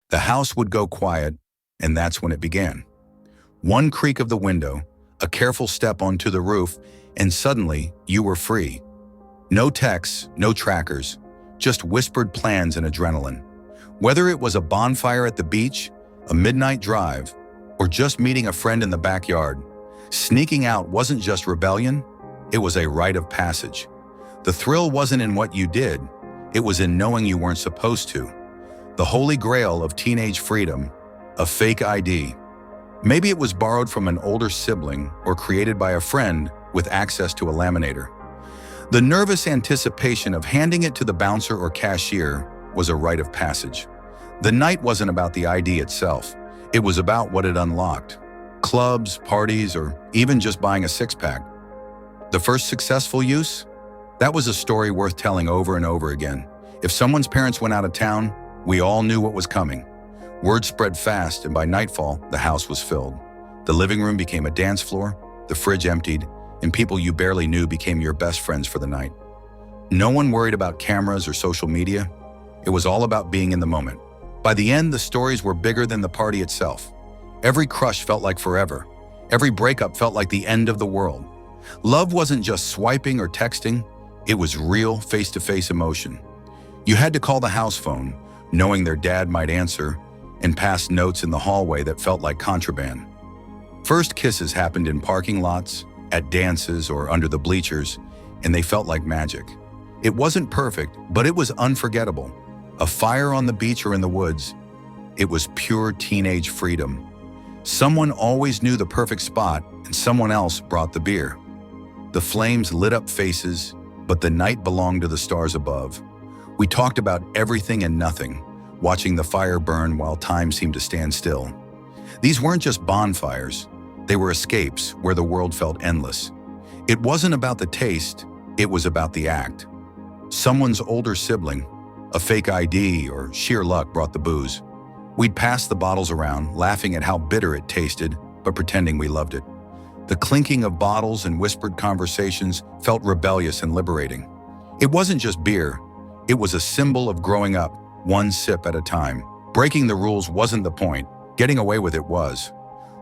The house would go quiet, and that's when it began. One creak of the window, a careful step onto the roof, and suddenly you were free. No texts, no trackers, just whispered plans and adrenaline. Whether it was a bonfire at the beach, a midnight drive, or just meeting a friend in the backyard, sneaking out wasn't just rebellion, it was a rite of passage. The thrill wasn't in what you did, it was in knowing you weren't supposed to. The holy grail of teenage freedom, a fake ID. Maybe it was borrowed from an older sibling or created by a friend with access to a laminator. The nervous anticipation of handing it to the bouncer or cashier was a rite of passage. The night wasn't about the ID itself. It was about what it unlocked. Clubs, parties, or even just buying a six-pack. The first successful use? That was a story worth telling over and over again. If someone's parents went out of town, we all knew what was coming. Word spread fast, and by nightfall, the house was filled. The living room became a dance floor, the fridge emptied, and people you barely knew became your best friends for the night. No one worried about cameras or social media. It was all about being in the moment. By the end, the stories were bigger than the party itself. Every crush felt like forever. Every breakup felt like the end of the world. Love wasn't just swiping or texting. It was real, face-to-face emotion. You had to call the house phone, knowing their dad might answer, and pass notes in the hallway that felt like contraband. First kisses happened in parking lots, at dances, or under the bleachers, and they felt like magic. It wasn't perfect, but it was unforgettable. A fire on the beach or in the woods. It was pure teenage freedom. Someone always knew the perfect spot, and someone else brought the beer. The flames lit up faces, but the night belonged to the stars above. We talked about everything and nothing, watching the fire burn while time seemed to stand still. These weren't just bonfires. They were escapes where the world felt endless. It wasn't about the taste, it was about the act. Someone's older sibling, a fake ID, or sheer luck brought the booze. We'd pass the bottles around, laughing at how bitter it tasted, but pretending we loved it. The clinking of bottles and whispered conversations felt rebellious and liberating. It wasn't just beer, it was a symbol of growing up, one sip at a time. Breaking the rules wasn't the point, getting away with it was.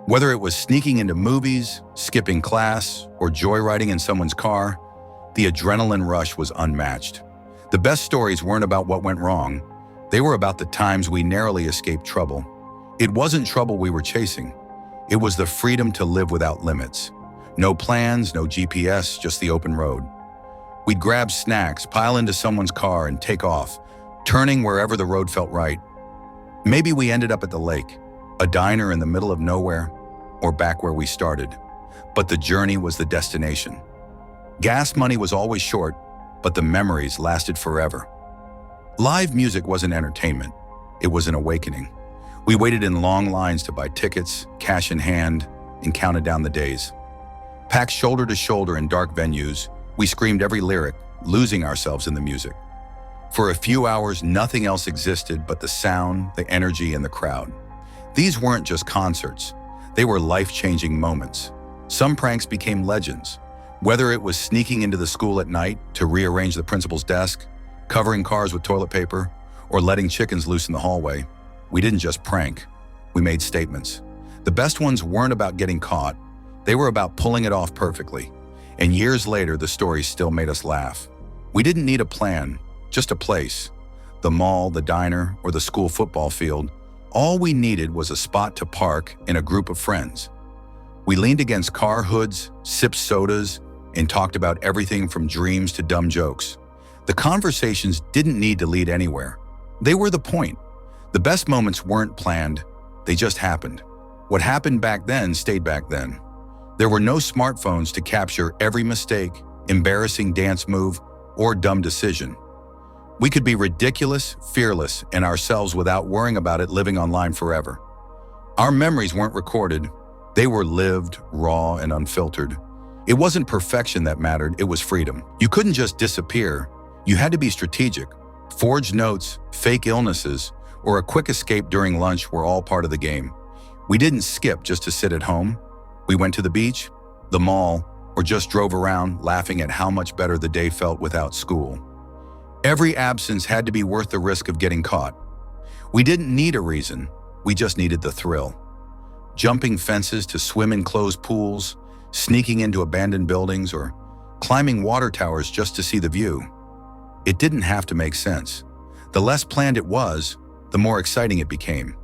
Whether it was sneaking into movies, skipping class, or joyriding in someone's car, the adrenaline rush was unmatched. The best stories weren't about what went wrong, they were about the times we narrowly escaped trouble. It wasn't trouble we were chasing, it was the freedom to live without limits. No plans, no GPS, just the open road. We'd grab snacks, pile into someone's car, and take off, turning wherever the road felt right. Maybe we ended up at the lake, a diner in the middle of nowhere, or back where we started. But the journey was the destination. Gas money was always short, but the memories lasted forever. Live music wasn't entertainment, it was an awakening. We waited in long lines to buy tickets, cash in hand, and counted down the days. Packed shoulder to shoulder in dark venues, we screamed every lyric, losing ourselves in the music. For a few hours, nothing else existed but the sound, the energy, and the crowd. These weren't just concerts, they were life-changing moments. Some pranks became legends. Whether it was sneaking into the school at night to rearrange the principal's desk, covering cars with toilet paper, or letting chickens loose in the hallway, we didn't just prank, we made statements. The best ones weren't about getting caught, they were about pulling it off perfectly. And years later, the stories still made us laugh. We didn't need a plan, just a place. The mall, the diner, or the school football field. All we needed was a spot to park and a group of friends. We leaned against car hoods, sipped sodas, and talked about everything from dreams to dumb jokes. The conversations didn't need to lead anywhere. They were the point. The best moments weren't planned, they just happened. What happened back then stayed back then. There were no smartphones to capture every mistake, embarrassing dance move, or dumb decision. We could be ridiculous, fearless, and ourselves without worrying about it living online forever. Our memories weren't recorded, they were lived, raw, and unfiltered. It wasn't perfection that mattered, it was freedom. You couldn't just disappear, you had to be strategic. Forged notes, fake illnesses, or a quick escape during lunch were all part of the game. We didn't skip just to sit at home. We went to the beach, the mall, or just drove around laughing at how much better the day felt without school. Every absence had to be worth the risk of getting caught. We didn't need a reason, we just needed the thrill. Jumping fences to swim in closed pools, sneaking into abandoned buildings, or climbing water towers just to see the view. It didn't have to make sense. The less planned it was, the more exciting it became.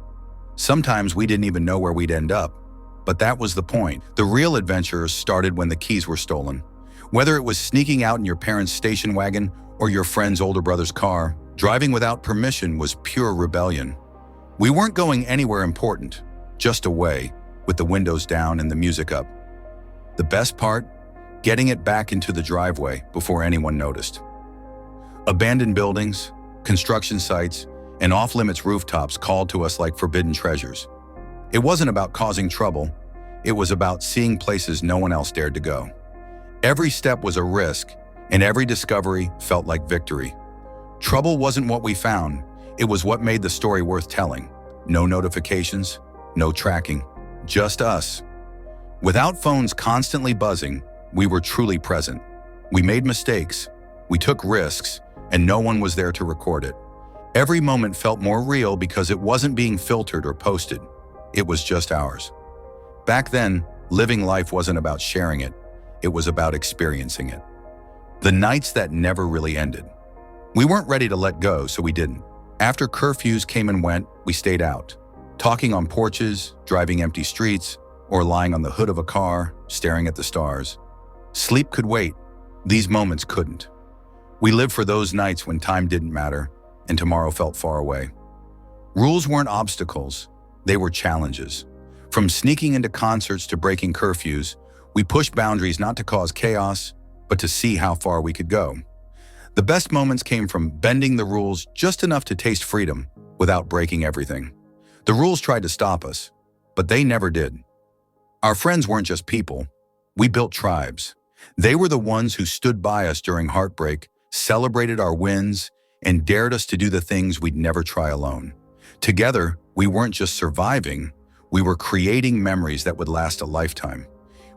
Sometimes we didn't even know where we'd end up, but that was the point. The real adventures started when the keys were stolen. Whether it was sneaking out in your parents' station wagon or your friend's older brother's car, driving without permission was pure rebellion. We weren't going anywhere important, just away, with the windows down and the music up. The best part? Getting it back into the driveway before anyone noticed. Abandoned buildings, construction sites, and off-limits rooftops called to us like forbidden treasures. It wasn't about causing trouble, it was about seeing places no one else dared to go. Every step was a risk, and every discovery felt like victory. Trouble wasn't what we found, it was what made the story worth telling. No notifications, no tracking, just us. Without phones constantly buzzing, we were truly present. We made mistakes, we took risks, and no one was there to record it. Every moment felt more real because it wasn't being filtered or posted. It was just ours. Back then, living life wasn't about sharing it. It was about experiencing it. The nights that never really ended. We weren't ready to let go, so we didn't. After curfews came and went, we stayed out, talking on porches, driving empty streets, or lying on the hood of a car, staring at the stars. Sleep could wait. These moments couldn't. We lived for those nights when time didn't matter and tomorrow felt far away. Rules weren't obstacles, they were challenges. From sneaking into concerts to breaking curfews, we pushed boundaries not to cause chaos, but to see how far we could go. The best moments came from bending the rules just enough to taste freedom without breaking everything. The rules tried to stop us, but they never did. Our friends weren't just people, we built tribes. They were the ones who stood by us during heartbreak, celebrated our wins, and dared us to do the things we'd never try alone. Together, we weren't just surviving, we were creating memories that would last a lifetime.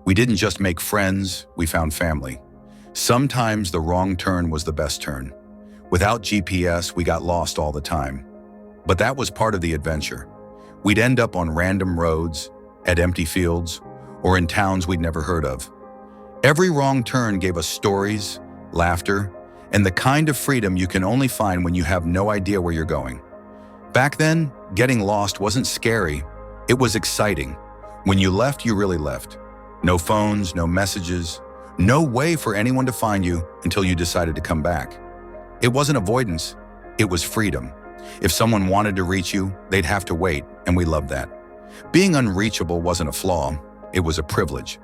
We didn't just make friends, we found family. Sometimes the wrong turn was the best turn. Without GPS, we got lost all the time. But that was part of the adventure. We'd end up on random roads, at empty fields, or in towns we'd never heard of. Every wrong turn gave us stories, laughter, and the kind of freedom you can only find when you have no idea where you're going. Back then, getting lost wasn't scary, it was exciting. When you left, you really left. No phones, no messages, no way for anyone to find you until you decided to come back. It wasn't avoidance, it was freedom. If someone wanted to reach you, they'd have to wait, and we loved that. Being unreachable wasn't a flaw, it was a privilege.